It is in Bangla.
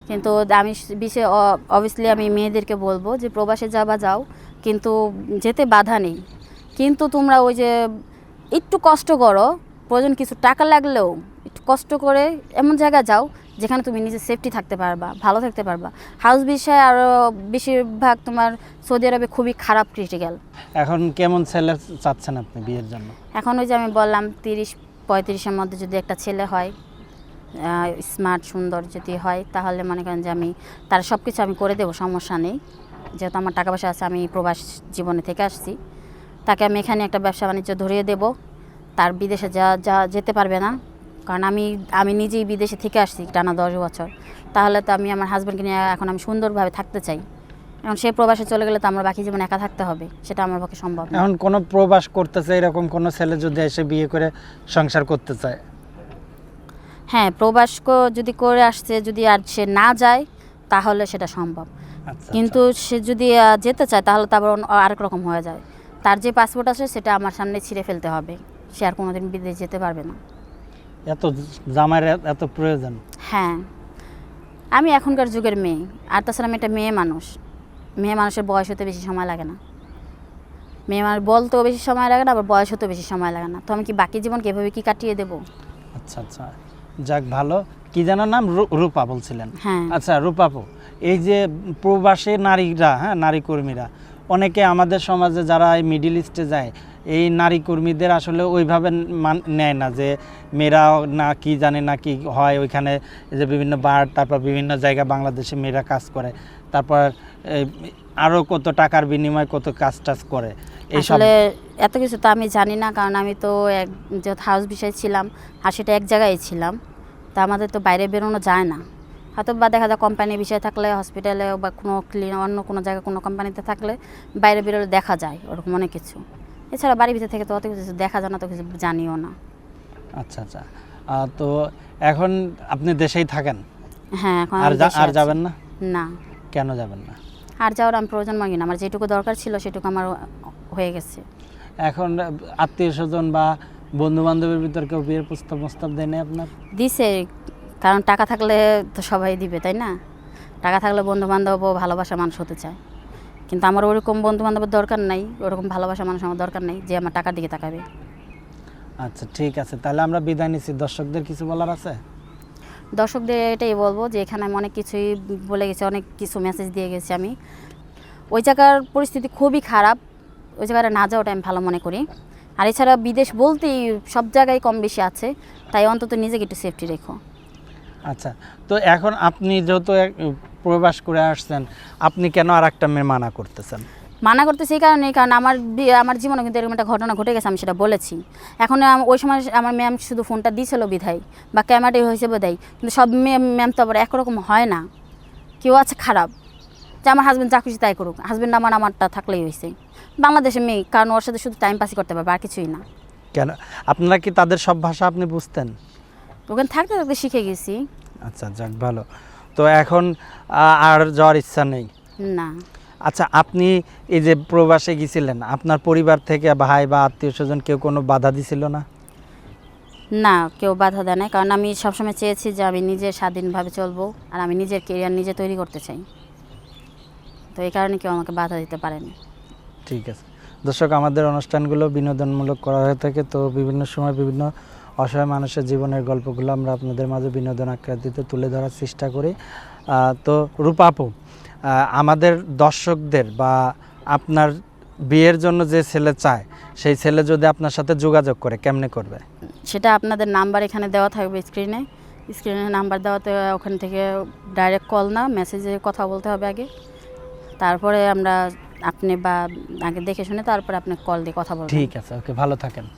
কিন্তু আমি অবভিয়াসলি আমি মেয়েদেরকে বলবো যে প্রবাসে যাও, কিন্তু যেতে বাধা নেই, কিন্তু তোমরা ওই যে একটু কষ্ট করো, প্রয়োজন কিছু টাকা লাগলেও একটু কষ্ট করে এমন জায়গায় যাও যেখানে তুমি নিজে সেফটি থাকতে পারবা, ভালো থাকতে পারবা। হাউস বিষয়ে আরও বেশিরভাগ তোমার সৌদি আরবে খুবই খারাপ ক্রিটিক্যাল। এখন কেমন ছেলে চাচ্ছেন আপনি বিয়ের জন্য? এখন ওই যে আমি বললাম 30-35-এর মধ্যে যদি একটা ছেলে হয়, স্মার্ট সুন্দর যদি হয়, তাহলে মনে করেন যে আমি তার সব কিছু আমি করে দেবো, সমস্যা নেই। যেহেতু আমার টাকা পয়সা আছে, আমি প্রবাস জীবনে থেকে আসছি, তাকে আমি এখানে একটা ব্যবসা বাণিজ্য ধরিয়ে দেব। তার বিদেশে যা যেতে পারবে না, কারণ আমি নিজেই বিদেশে থেকে আসছি টানা 10 বছর। তাহলে তো আমি আমার হাজব্যান্ডকে নিয়ে এখন আমি সুন্দরভাবে থাকতে চাই। এখন সে প্রবাসে চলে গেলে তো আমার বাকি জীবন একা থাকতে হবে, সেটা আমার পক্ষে সম্ভব না। এখন কোনো প্রবাস করতেছে এরকম কোনো ছেলে যদি এসে বিয়ে করে সংসার করতে চায়? হ্যাঁ, প্রবাস যদি করে আসছে, যদি আর সে না যায় তাহলে সেটা সম্ভব। আচ্ছা, কিন্তু সে যদি যেতে চায় তাহলে তো আবার আরেক রকম হয়ে যায়। তার যে পাসপোর্ট আছে সেটা আমার সামনে ছিঁড়ে ফেলতে হবে, সে আর কোনোদিন বিদেশ যেতে পারবে না। এত জামাইয়ের এত প্রয়োজন? হ্যাঁ, আমি এখনকার যুগের মেয়ে, আর তাছাড়া আমি একটা মেয়ে মানুষের বয়স হতে বেশি সময় লাগে না। মেয়ে মানুষ বলতেও বেশি সময় লাগে না, আবার বয়স হতেও বেশি সময় লাগে না। তো আমি কি বাকি জীবন এভাবে কি কাটিয়ে দেবো? আচ্ছা আচ্ছা, যাক ভালো। কি যেন নাম? রূপা বলছিলেন? হ্যাঁ। আচ্ছা রূপাপু, এই যে প্রবাসী নারীরা, হ্যাঁ নারী কর্মীরা, অনেকে আমাদের সমাজে যারা এই মিডিল ইস্টে যায়, এই নারী কর্মীদের আসলে ওইভাবে নেয় না, যে মেয়েরা না কি জানে না কি হয় ওইখানে, যে বিভিন্ন বার, তারপর বিভিন্ন জায়গা বাংলাদেশে মেয়েরা কাজ করে, তারপর আরও কত টাকার বিনিময়ে কত কাজ টাজ করে। আসলে এত কিছু তো আমি জানি না, কারণ আমি তো যে হাউস বিষয় ছিলাম আর সেটা এক জায়গায় ছিলাম। তা আমাদের তো বাইরে বেরোনো যায় না। হয়তো বা দেখা যায় কোম্পানির বিষয় থাকলে, হসপিটালে বা কোনো অন্য কোনো জায়গায় কোনো কোম্পানিতে থাকলে বাইরে বেরোলে দেখা যায় ওরকম অনেক কিছু। এছাড়া বাড়ির ভিতরে থেকে তো অত কিছু দেখা যায় না, তো কিছু জানিও না। আচ্ছা আচ্ছা, তো এখন আপনি দেশেই থাকেন? হ্যাঁ, এখন আর যাবেন না? না। কেন যাবেন না? আর যাওয়ার আমি প্রয়োজন মানি না, আমার যেটুকু দরকার ছিল সেটুকু আমার হয়ে গেছে। এখন আত্মীয় স্বজন বা বন্ধু বান্ধবের ভিতর কেউ বিয়ের প্রস্তাব দেয় না আপনার? দিছে, কারণ টাকা থাকলে তো সবাই দিবে, তাই না? টাকা থাকলে বন্ধু বান্ধব ও ভালোবাসা মানুষ হতে চায়, কিন্তু আমার ওরকম বন্ধু বান্ধবের দরকার নাই, ওরকম ভালোবাসা মানুষ আমার দরকার নেই যে আমার টাকার দিকে তাকাবে। আচ্ছা ঠিক আছে, তাহলে আমরা বিদায় নিচ্ছি। দর্শকদের কিছু বলার আছে? দর্শকদের এটাই বলবো যে এখানে আমি অনেক কিছুই বলে গেছি, অনেক কিছু মেসেজ দিয়ে গেছি আমি। ওই জায়গার পরিস্থিতি খুবই খারাপ, ওই জায়গাটা না যাওয়াটা আমি ভালো মনে করি। আর এছাড়া বিদেশ বলতেই সব জায়গায় কম বেশি আছে, তাই অন্তত নিজেকে একটু সেফটি রেখো। আচ্ছা, তো এখন আপনি যেহেতু প্রবাস করে আসছেন, আপনি কেন আর একটা মেয়ে মানা করতেছেন? মানা করতেছি এই কারণে, কারণ আমার জীবনে কিন্তু এরকম একটা ঘটনা ঘটে গেছে, আমি সেটা বলেছি। এখন ওই সময় আমার ম্যাম শুধু ফোনটা দিয়েছিল বিধায়, বা ক্যামেরাটাই হয়েছে বোধহয়, কিন্তু সব ম্যাম তো আবার একরকম হয় না। কেউ আছে খারাপ, যে আমার হাজব্যান্ড যা খুশি তাই করুক, হাজব্যান্ড আমারটা থাকলেই হয়েছে। বাংলাদেশে মেয়ে, কারণ ওর সাথে শুধু টাইম পাসই করতে পারবে, আর কিছুই না। কেন? আপনারা কি তাদের সব ভাষা আপনি বুঝতেন? ওখানে থাকতে থাকতে শিখে গেছি। আচ্ছা যাক ভালো। তো এখন আর যাওয়ার ইচ্ছা নেই? না। আচ্ছা, আপনি এই যে প্রবাসে গিয়েছিলেন, আপনার পরিবার থেকে ভাই বা আত্মীয় স্বজন কেউ কোনো বাধা দিছিল না? না, কেউ বাধা দেয় না, কারণ আমি সবসময় চেয়েছি যে আমি নিজে স্বাধীনভাবে চলবো, আর আমি নিজের কেরিয়ার নিজে তৈরি করতে চাই। তো এই কারণে কেউ আমাকে বাধা দিতে পারেনি। ঠিক আছে দর্শক, আমাদের অনুষ্ঠানগুলো বিনোদনমূলক করা হয়ে থাকে, তো বিভিন্ন সময় বিভিন্ন অসহায় মানুষের জীবনের গল্পগুলো আমরা আপনাদের মাঝে বিনোদন আকৃতিতে তুলে ধরার চেষ্টা করি। তো রূপা আপু, আমাদের দর্শকদের বা আপনার বিয়ের জন্য যে ছেলে চায়, সেই ছেলে যদি আপনার সাথে যোগাযোগ করে কেমনে করবে? সেটা আপনাদের নাম্বার এখানে দেওয়া থাকবে স্ক্রিনে নাম্বার দেওয়াতে, ওখান থেকে ডাইরেক্ট কল না, মেসেজে কথা বলতে হবে আগে, তারপরে আপনি বা আগে দেখে শুনে তারপরে আপনি কল দিয়ে কথা বলবেন। ঠিক আছে, ওকে, ভালো থাকেন।